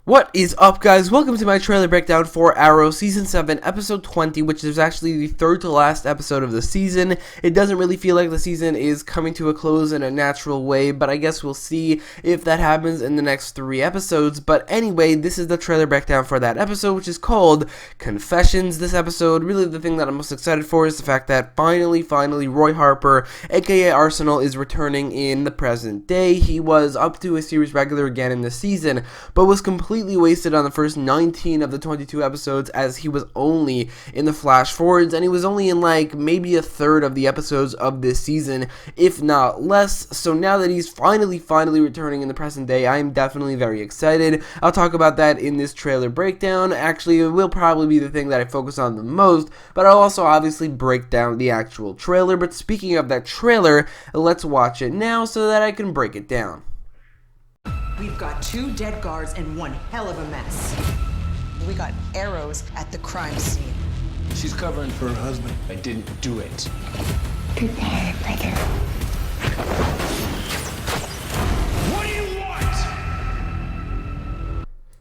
What is up, guys? Welcome to my trailer breakdown for Arrow Season 7, Episode 20, which is actually the third to last episode of the season. It doesn't really feel like the season is coming to a close in a natural way, but I guess we'll see if that happens in the next 3 episodes. But anyway, this is the trailer breakdown for that episode, which is called Confessions. This episode, really the thing that I'm most excited for is the fact that finally, Roy Harper, aka Arsenal, is returning in the present day. He was up to a series regular again in this season, but was completely wasted on the first 19 of the 22 episodes, as he was only in the flash forwards, and he was only in like maybe a third of the episodes of this season, if not less. So now that he's finally returning in the present day, I am definitely very excited. I'll talk about that in this trailer breakdown. Actually, it will probably be the thing that I focus on the most, but I'll also obviously break down the actual trailer. But speaking of that trailer, let's watch it now so that I can break it down. We've got 2 dead guards and one hell of a mess. We got arrows at the crime scene. She's covering for her husband. I didn't do it. Goodbye, brother. What do you want?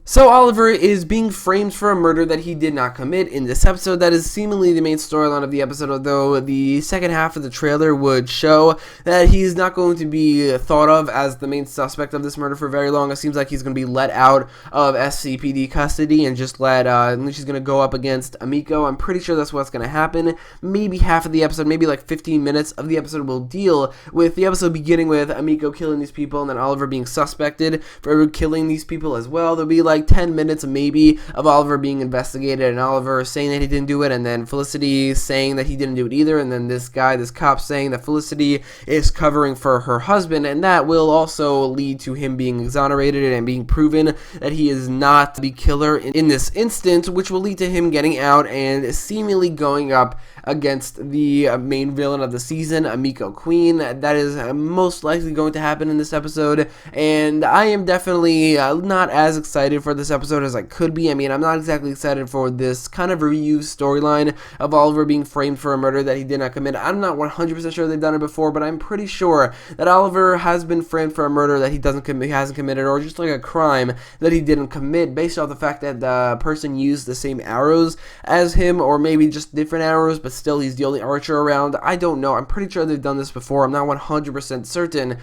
So Oliver is being framed for a murder that he did not commit in this episode. That is seemingly the main storyline of the episode, although the second half of the trailer would show that he's not going to be thought of as the main suspect of this murder for very long. It seems like he's going to be let out of SCPD custody and just she's going to go up against Amico. I'm pretty sure that's what's going to happen. Maybe half of the episode, maybe like 15 minutes of the episode will deal with the episode beginning with Amico killing these people and then Oliver being suspected for killing these people as well. There'll be like 10 minutes maybe of Oliver being investigated and Oliver saying that he didn't do it, and then Felicity saying that he didn't do it either, and then this cop saying that Felicity is covering for her husband, and that will also lead to him being exonerated and being proven that he is not the killer in this instance, which will lead to him getting out and seemingly going up against the main villain of the season, Amico Queen. That is most likely going to happen in this episode, and I am definitely not as excited for this episode as I could be. I mean, I'm not exactly excited for this kind of reused storyline of Oliver being framed for a murder that he did not commit. I'm not 100% sure they've done it before, but I'm pretty sure that Oliver has been framed for a murder that he hasn't committed, or just like a crime that he didn't commit, based off the fact that the person used the same arrows as him, or maybe just different arrows, but still he's the only archer around. I don't know. I'm pretty sure they've done this before. I'm not 100% certain.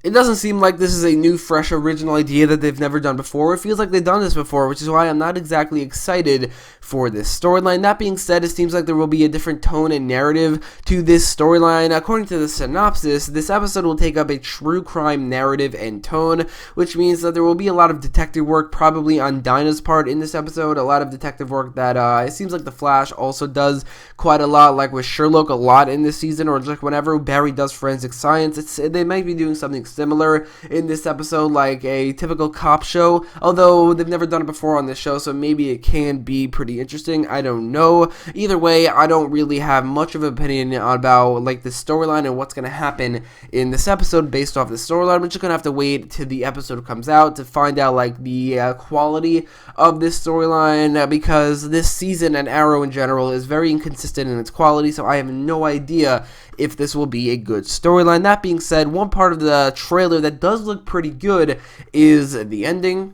It doesn't seem like this is a new, fresh, original idea that they've never done before. It feels like they've done this before, which is why I'm not exactly excited for this storyline. That being said, it seems like there will be a different tone and narrative to this storyline. According to the synopsis, this episode will take up a true crime narrative and tone, which means that there will be a lot of detective work, probably on Dinah's part in this episode. A lot of detective work that it seems like The Flash also does quite a lot, like with Sherlock a lot in this season, or just whenever Barry does forensic science. They might be doing something similar in this episode, like a typical cop show, although they've never done it before on this show, so maybe it can be pretty interesting. I don't know. Either way, I don't really have much of an opinion about like the storyline and what's going to happen in this episode based off the storyline. We're just going to have to wait till the episode comes out to find out like the quality of this storyline, because this season and Arrow in general is very inconsistent in its quality, so I have no idea if this will be a good storyline. That being said, one part of the trailer that does look pretty good is the ending.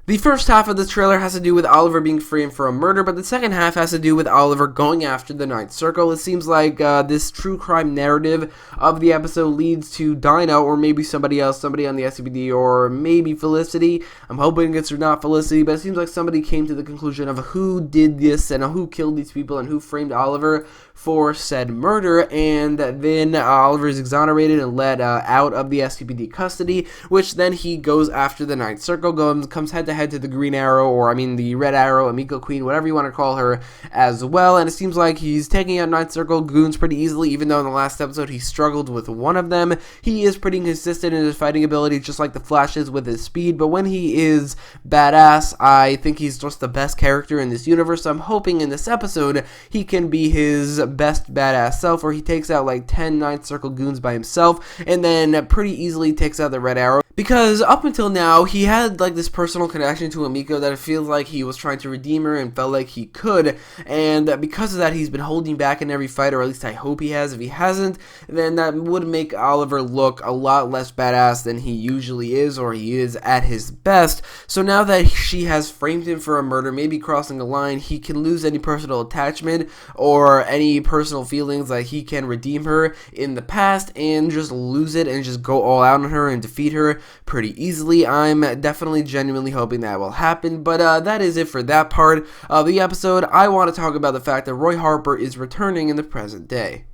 The first half of the trailer has to do with Oliver being framed for a murder, but the second half has to do with Oliver going after the Ninth Circle. It seems like this true crime narrative of the episode leads to Dinah, or maybe somebody else, somebody on the SCPD, or maybe Felicity. I'm hoping it's not Felicity, but it seems like somebody came to the conclusion of who did this and who killed these people and who framed Oliver for said murder, and then Oliver is exonerated and let out of the SCPD custody, which then he goes after the Ninth Circle, comes head-to-head to the Green Arrow, or I mean the Red Arrow, Amico Queen, whatever you want to call her as well, and it seems like he's taking out Ninth Circle goons pretty easily, even though in the last episode he struggled with one of them. He is pretty consistent in his fighting ability, just like the Flash is with his speed, but when he is badass, I think he's just the best character in this universe, so I'm hoping in this episode he can be his best badass self, where he takes out like 10 Ninth Circle goons by himself, and then pretty easily takes out the Red Arrow. Because up until now, he had like this personal connection to Emiko that it feels like he was trying to redeem her and felt like he could, and because of that, he's been holding back in every fight, or at least I hope he has. If he hasn't, then that would make Oliver look a lot less badass than he usually is, or he is at his best. So now that she has framed him for a murder, maybe crossing a line, he can lose any personal attachment or any personal feelings like he can redeem her in the past and just lose it and just go all out on her and defeat her pretty easily. I'm definitely genuinely hoping that will happen, but that is it for that part of the episode. I want to talk about the fact that Roy Harper is returning in the present day.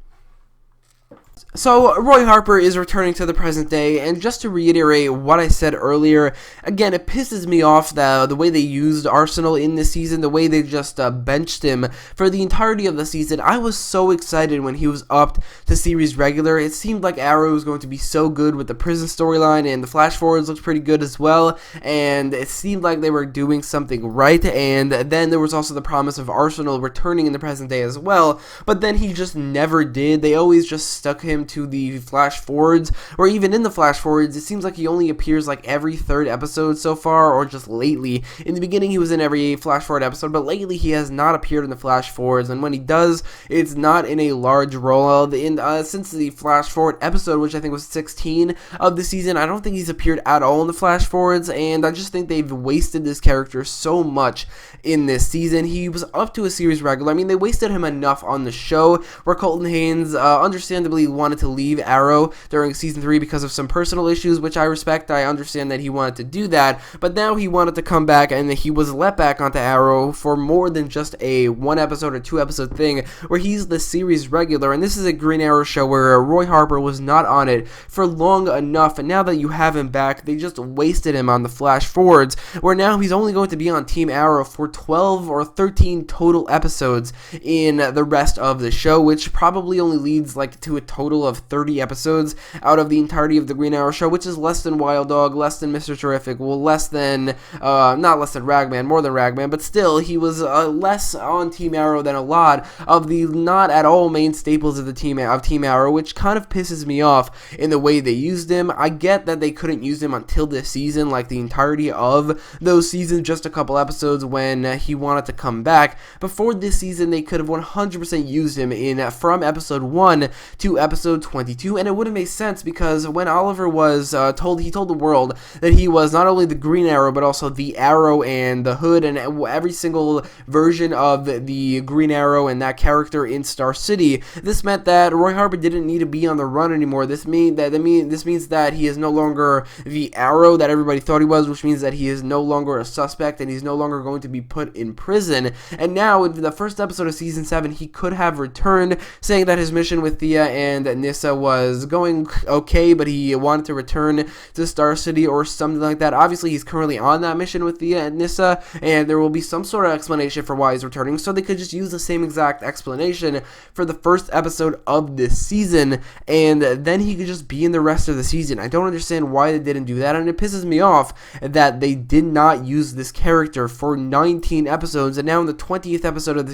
So, Roy Harper is returning to the present day, and just to reiterate what I said earlier, again, it pisses me off the way they used Arsenal in this season, the way they just benched him for the entirety of the season. I was so excited when he was upped to series regular. It seemed like Arrow was going to be so good with the prison storyline, and the flash forwards looked pretty good as well, and it seemed like they were doing something right, and then there was also the promise of Arsenal returning in the present day as well, but then he just never did. They always just stuck him to the flash forwards, or even in the flash forwards, it seems like he only appears like every third episode so far, or just lately. In the beginning, he was in every flash forward episode, but lately he has not appeared in the flash forwards, and when he does, it's not in a large role. Since the flash forward episode, which I think was 16 of the season, I don't think he's appeared at all in the flash forwards, and I just think they've wasted this character so much in this season. He was up to a series regular. I mean, they wasted him enough on the show, where Colton Haynes understandably wanted to leave Arrow during season 3 because of some personal issues, which I respect. I understand that he wanted to do that, but now he wanted to come back, and he was let back onto Arrow for more than just a 1 episode or 2 episode thing, where he's the series regular, and this is a Green Arrow show where Roy Harper was not on it for long enough, and now that you have him back, they just wasted him on the flash forwards, where now he's only going to be on Team Arrow for 12 or 13 total episodes in the rest of the show, which probably only leads like to a total of 30 episodes out of the entirety of the Green Arrow show, which is less than Wild Dog, less than Mr. Terrific, well, less than, not less than Ragman, more than Ragman, but still, he was less on Team Arrow than a lot of the not at all main staples of the Team Arrow, which kind of pisses me off in the way they used him. I get that they couldn't use him until this season, like the entirety of those seasons, just a couple episodes when he wanted to come back. Before this season, they could have 100% used him in from episode 1 to episode 22, and it would have made sense because when Oliver was told the world that he was not only the Green Arrow but also the Arrow and the Hood and every single version of the Green Arrow and that character in Star City, this meant that Roy Harper didn't need to be on the run anymore. This means that he is no longer the Arrow that everybody thought he was, which means that he is no longer a suspect and he's no longer going to be put in prison. And now in the first episode of season 7, he could have returned, saying that his mission with Thea and Nyssa was going okay, but he wanted to return to Star City or something like that. Obviously, he's currently on that mission with Thea and Nyssa, and there will be some sort of explanation for why he's returning, so they could just use the same exact explanation for the first episode of this season, and then he could just be in the rest of the season. I don't understand why they didn't do that, and it pisses me off that they did not use this character for 19 episodes, and now in the 20th episode of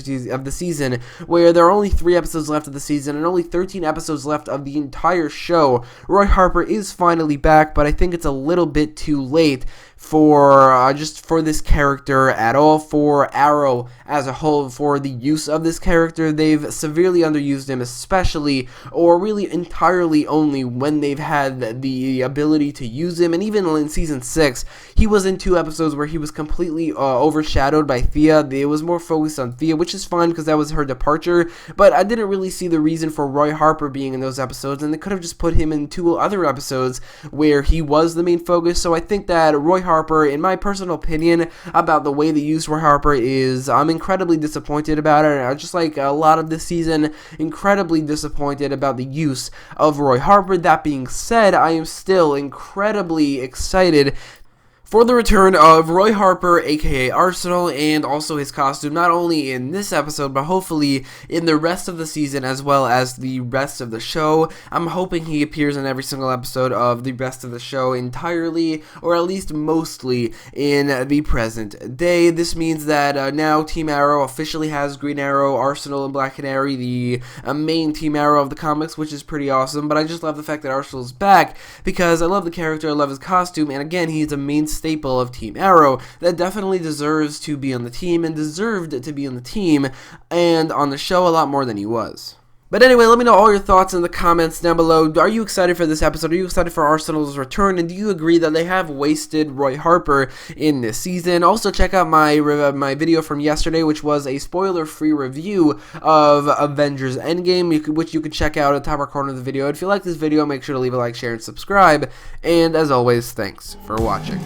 the season, where there are only 3 episodes left of the season and only 13 episodes left of the entire show, Roy Harper is finally back, but I think it's a little bit too late for just for this character at all, for Arrow as a whole, for the use of this character. They've severely underused him, especially, or really entirely only when they've had the ability to use him, and even in season 6, he was in 2 episodes where he was completely overshadowed by Thea. It was more focused on Thea, which is fine because that was her departure, but I didn't really see the reason for Roy Harper being in those episodes, and they could have just put him in 2 other episodes where he was the main focus. So I think that Roy Harper, in my personal opinion about the way they used Roy Harper, is I'm incredibly disappointed about it. And just like a lot of this season, incredibly disappointed about the use of Roy Harper. That being said, I am still incredibly excited for the return of Roy Harper, aka Arsenal, and also his costume, not only in this episode, but hopefully in the rest of the season as well as the rest of the show. I'm hoping he appears in every single episode of the rest of the show entirely, or at least mostly, in the present day. This means that now Team Arrow officially has Green Arrow, Arsenal, and Black Canary, the main Team Arrow of the comics, which is pretty awesome. But I just love the fact that Arsenal's back, because I love the character, I love his costume, and again, he's a main staple of Team Arrow that definitely deserves to be on the team, and deserved to be on the team and on the show a lot more than he was. But anyway, let me know all your thoughts in the comments down below. Are you excited for this episode? Are you excited for Arsenal's return? And do you agree that they have wasted Roy Harper in this season? Also, check out my video from yesterday, which was a spoiler-free review of Avengers Endgame, which you can check out at the top right corner of the video. If you like this video, make sure to leave a like, share, and subscribe. And as always, thanks for watching.